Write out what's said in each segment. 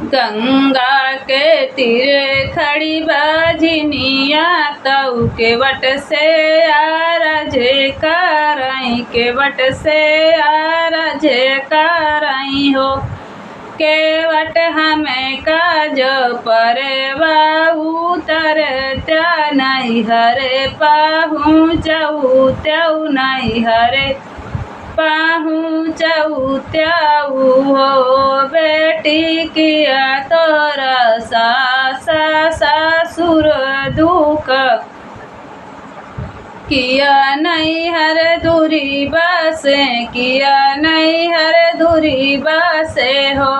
गंगा के तीरे खड़ी बजनिया तऊ के वट से आरजे कराई के वट से आरजे कराई हो के वट हमें काज परे उतर त्या नहीं हरे पहुँचऊ त्यऊ नहीं हरे पहुँचऊ त्याऊ हो बेटी किया तोरा सासुर दुख किया नहीं हर दूरी बसे किया नहीं हर दूरी बसे हो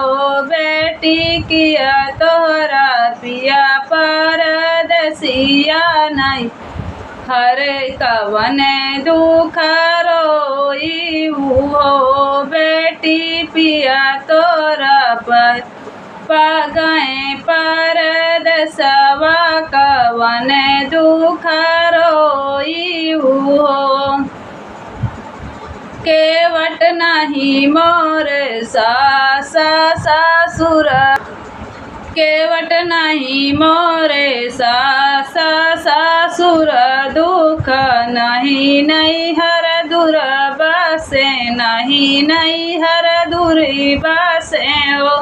बेटी किया तोरा पिया परदेसिया नहीं हरे कवन दुख रोई हो बेटी पिया तोरा पर पगए परदेसवा कवन दुख रोई हो केवट नहीं मोर सासुर केवट नहीं मोरे सासुर दुख नहीं हर दूर बसे नहीं हर दूरी बसे हो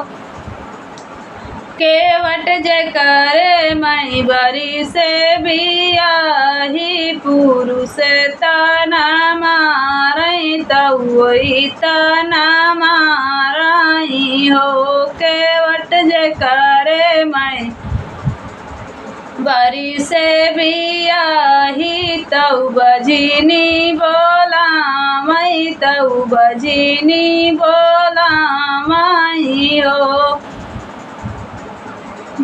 केवट जे करे मई बरी से बियाही पुरुष तना मारई तई तना मारई हो केवट जे करे मई बरी से बियाही तऊ बजिनी बोला मई तऊ बजिनी बोला मई हो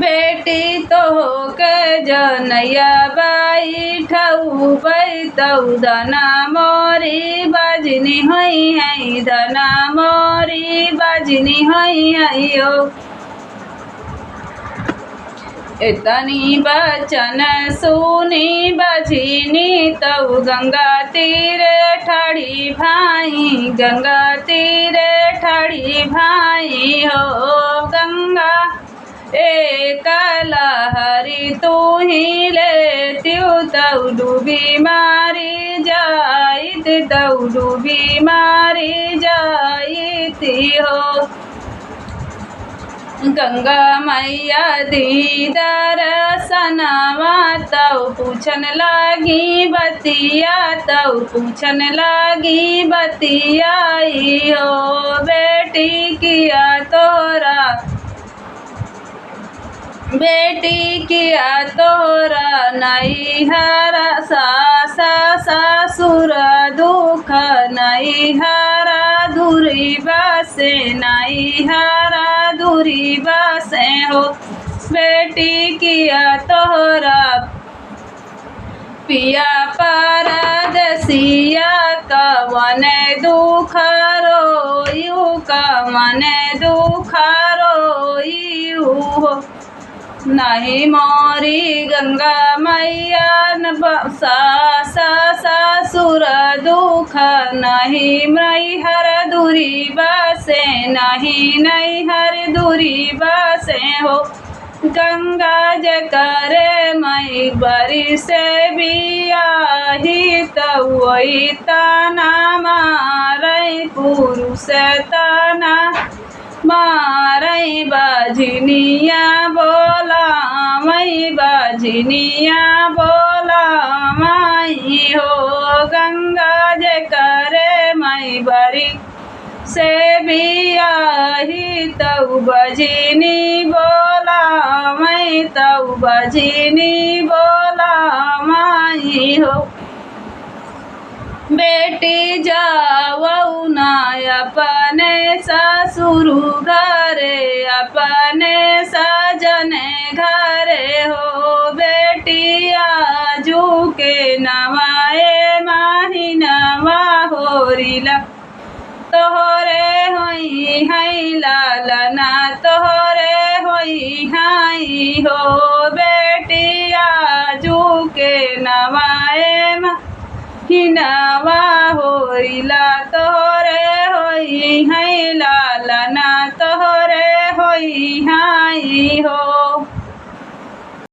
बेटी तो के जनैया बैठऊ बैतऊ धना मोरी बजनी हई है धना मोरी बजनी हई है हो इतनी बचन सुनी बजनी तऊ गंगा तीरे ठाड़ी भाई गंगा तीरे ठाड़ी भाई हो गंगा एक लहरी तू ही ले तऊ डूबी मारी जाइत तऊ डूबी मारी जाइती हो गंगा मैया दीदार सनावा तऊ पूछन लागी बतिया तऊ पूछन लागी बतियाई हो बेटी किया तोरा बेटी किया तोरा नहीं हरा सासुर दुख नहीं हरा दूरी बसे नहीं हरा दूरी बसे हो बेटी किया तोरा पिया परदेसिया कवन दुख रोयू कवन दुख रोयू हो नहीं मोरी गंगा मैया सासुर दुख नहीं मई हर दूरी बसे नहीं हर दूरी बसे हो गंगा जकरे मई बरी से बियाही तई तना मारई पुरुष तना मारई बजनिया बोला मई बजनिया बोला माई हो गंगा जे करे मई बरी से बियाही तऊ बजनी बोला मई तऊ बजनी बोला माई हो बेटी जावऊ ना अपने ससुरु घरे अपने सजने घरे हो बेटी आजू के नवाए माही नवा होरिला तोहरे होई हाई लालना तोहरे होई हाई हो बेटी आजू के नवाए हिनावा होइला तोहरे होई है लालना तोहरे होई है माई हो।